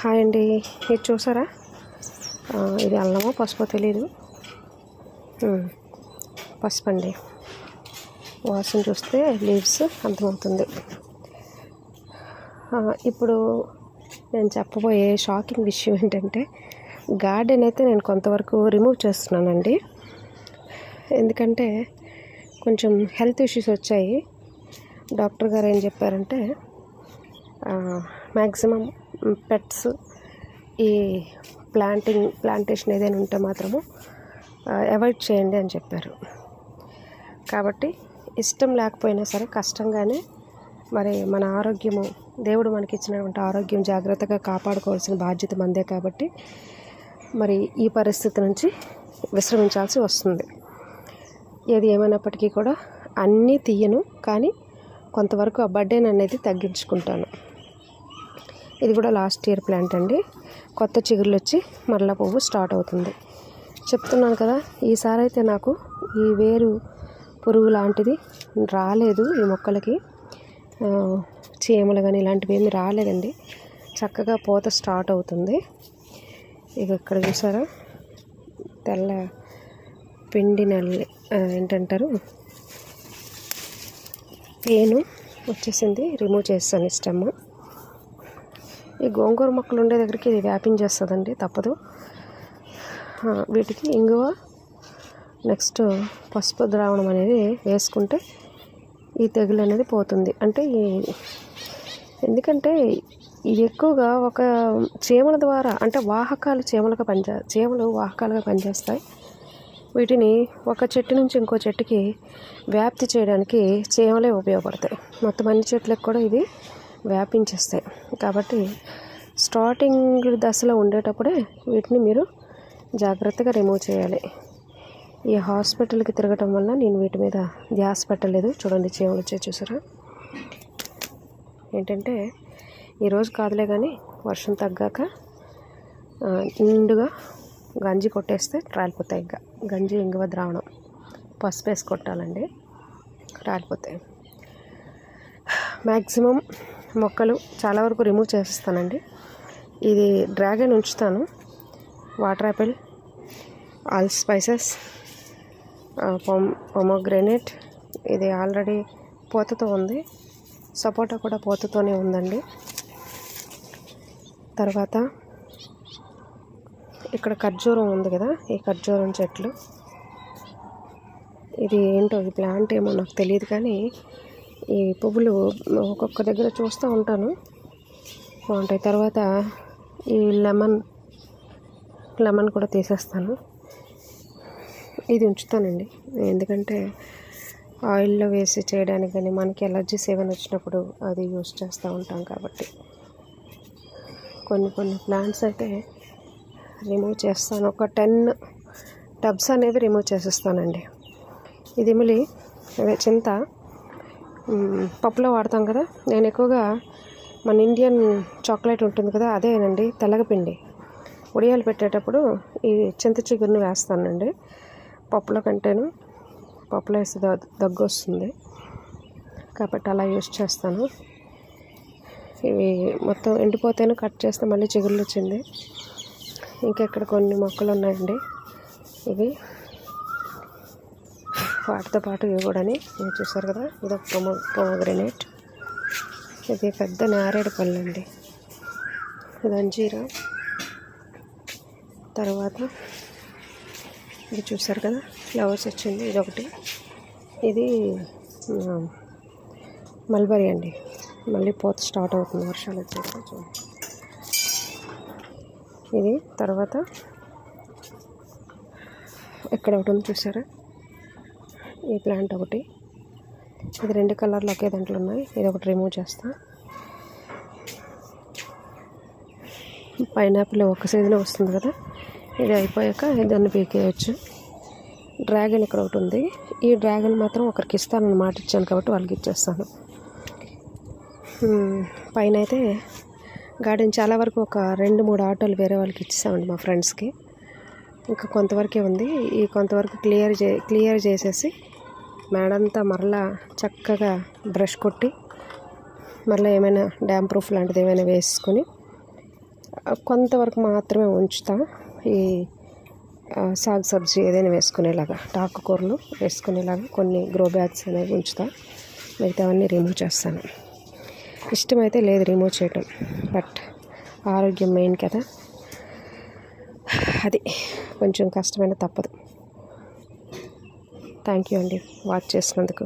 Hi అండి. ఇది చూసారా? ఇది అల్లమో పసుపో తెలీదు. పసుపు అండి. వాసన చూస్తే లీవ్స్ అర్థమవుతుంది. ఇప్పుడు నేను చెప్పబోయే షాకింగ్ విషయం ఏంటంటే, గార్డెన్ అయితే నేను కొంతవరకు రిమూవ్ చేస్తున్నానండి. ఎందుకంటే కొంచెం హెల్త్ ఇష్యూస్ వచ్చాయి. డాక్టర్ గారు ఏం చెప్పారంటే, మ్యాక్సిమం పెట్స్ ఈ ప్లాంటేషన్ ఏదైనా ఉంటే మాత్రము అవాయిడ్ చేయండి అని చెప్పారు. కాబట్టి ఇష్టం లేకపోయినా సరే కష్టంగానే మరి మన ఆరోగ్యము, దేవుడు మనకి ఇచ్చినటువంటి ఆరోగ్యం జాగ్రత్తగా కాపాడుకోవాల్సిన బాధ్యత మనదే. కాబట్టి మరి ఈ పరిస్థితి నుంచి విశ్రమించాల్సి వస్తుంది. ఏది ఏమైనప్పటికీ కూడా అన్నీ తీయను, కానీ కొంతవరకు ఆ బర్డెన్ అనేది తగ్గించుకుంటాను. ఇది కూడా లాస్ట్ ఇయర్ ప్లాంట్ అండి. కొత్త చిగుర్లు వచ్చి మరలా పువ్వు స్టార్ట్ అవుతుంది. చెప్తున్నాను కదా, ఈసారి అయితే నాకు ఈ వేరు పురుగు లాంటిది రాలేదు. ఈ మొక్కలకి చీమలు కానీ ఇలాంటివి ఏమి రాలేదండి. చక్కగా పూత స్టార్ట్ అవుతుంది. ఇక ఇక్కడ చూసారా, తెల్ల పిండి నల్లి ఏంటంటారు, పేను వచ్చేసింది. రిమూవ్ చేస్తాను ఈ స్టెమ్. ఈ గోంగూర మొక్కలు ఉండే దగ్గరికి ఇది వ్యాపించేస్తుందండి, తప్పదు. వీటికి ఇంగువ, నెక్స్ట్ పసుపు ద్రావణం అనేది వేసుకుంటే ఈ తెగులు అనేది పోతుంది. అంటే ఎందుకంటే ఇది ఎక్కువగా ఒక చీమల ద్వారా, అంటే చీమలు వాహకాలుగా పనిచేస్తాయి. వీటిని ఒక చెట్టు నుంచి ఇంకో చెట్టుకి వ్యాప్తి చేయడానికి చీమలే ఉపయోగపడతాయి. మొత్తం అన్ని చెట్లకు కూడా ఇది వ్యాపించేస్తాయి. కాబట్టి స్టార్టింగ్ దశలో ఉండేటప్పుడే వీటిని మీరు జాగ్రత్తగా రిమూవ్ చేయాలి. ఈ హాస్పిటల్కి తిరగటం వల్ల నేను వీటి మీద ధ్యాస పెట్టలేదు. చూడండి, చీమలు వచ్చే చూసారా. ఏంటంటే ఈరోజు కాదులే కానీ వర్షం తగ్గాక నిండుగా గంజి కొట్టేస్తే రాలిపోతాయి. ఇంకా గంజి, ఇంగువ ద్రావణం, పసుపు వేసి కొట్టాలండి, రాలిపోతాయి. మ్యాక్సిమం మొక్కలు చాలా వరకు రిమూవ్ చేసేస్తానండి. ఇది డ్రాగన్ ఉంచుతాను, water Apple, all spices, pomegranate ఇది ఆల్రెడీ పూతతో ఉంది. సపోటా కూడా పూతతోనే ఉందండి. తర్వాత ఇక్కడ ఖర్జూరం ఉంది కదా, ఈ ఖర్జూరం చెట్లు. ఇది ఏంటో, ఈ ప్లాంట్ ఏమో నాకు తెలియదు, కానీ ఈ పువ్వులు ఒక్కొక్క దగ్గర చూస్తూ ఉంటాను, బాగుంటాయి. తర్వాత ఈ లెమన్ కూడా తీసేస్తాను. ఇది ఉంచుతానండి, ఎందుకంటే ఆయిల్లో వేసి చేయడానికి కానీ మనకి ఎలర్జీస్ ఏమైనా వచ్చినప్పుడు అది యూస్ చేస్తూ ఉంటాం. కాబట్టి కొన్ని ప్లాంట్స్ అయితే రిమూవ్ చేస్తాను. ఒక 10 టబ్స్ అనేవి రిమూవ్ చేసేస్తానండి. ఇది మిలి చింత పప్పులో వాడతాం కదా. నేను ఎక్కువగా మన ఇండియన్ చాక్లెట్ ఉంటుంది కదా, అదేనండి తెల్లగపిండి. ఉడియాలు పెట్టేటప్పుడు ఈ చింత చిగురుని వేస్తానండి పప్పులో కంటేను. పప్పులో వేస్తే దగ్గు వస్తుంది కాబట్టి అలా యూస్ చేస్తాను. ఇవి మొత్తం ఎండిపోతేనే కట్ చేస్తే మళ్ళీ చిగురులు వచ్చింది. ఇంకా ఇక్కడ కొన్ని మొక్కలు ఉన్నాయండి. ఇవి వాటితో పాటు ఇవి కూడా మీరు చూసారు కదా, ఇది ఒక పొమోగ్రెనేట్, ఇది పెద్ద నేరేడు పళ్ళు అండి, ఇది అంజీరా. తర్వాత ఇది చూసారు కదా, ఫ్లవర్స్ వచ్చింది, ఇది ఒకటి. ఇది మల్బరీ అండి, మళ్ళీ పూత స్టార్ట్ అవుతుంది వర్షాలు వచ్చాక. ఇది తర్వాత ఇక్కడ ఒకటి ఉంది చూసారా, ఈ ప్లాంట్ ఒకటి. ఇది 2 కలర్లు ఒకే దాంట్లో ఉన్నాయి. ఇది ఒకటి రిమూవ్ చేస్తా. పైనాపిల్ ఒక సీజన్ వస్తుంది కదా, ఇది అయిపోయాక దాన్ని పీకేయచ్చు. డ్రాగన్ ఇక్కడ ఒకటి ఉంది. ఈ డ్రాగన్ మాత్రం ఒకరికి ఇస్తానని మాట ఇచ్చాను కాబట్టి వాళ్ళకి ఇచ్చేస్తాను. పైన అయితే గార్డెన్ చాలా వరకు ఒక 2-3 ఆటోలు వేరే వాళ్ళకి ఇచ్చేసామండి, మా ఫ్రెండ్స్కి. ఇంకా కొంతవరకే ఉంది. ఈ కొంతవరకు క్లియర్ చేసేసి మేడంతా మరలా చక్కగా బ్రష్ కొట్టి మరలా ఏమైనా డ్యామ్ ప్రూఫ్ లాంటిది ఏమైనా వేసుకొని కొంతవరకు మాత్రమే ఉంచుతా. ఈ సాగు సబ్జీ ఏదైనా వేసుకునేలాగా, ఆకుకూరలు వేసుకునేలాగా కొన్ని గ్రో బ్యాగ్స్ అనేవి ఉంచుతా. మిగతావన్నీ రిమూవ్ చేస్తాను. ఇష్టమైతే లేదు రిమూవ్ చేయటం, బట్ ఆరోగ్యం మెయిన్ కదా, అది కొంచెం కష్టమైన తప్పదు. థ్యాంక్ యూ అండి వాచ్ చేసినందుకు.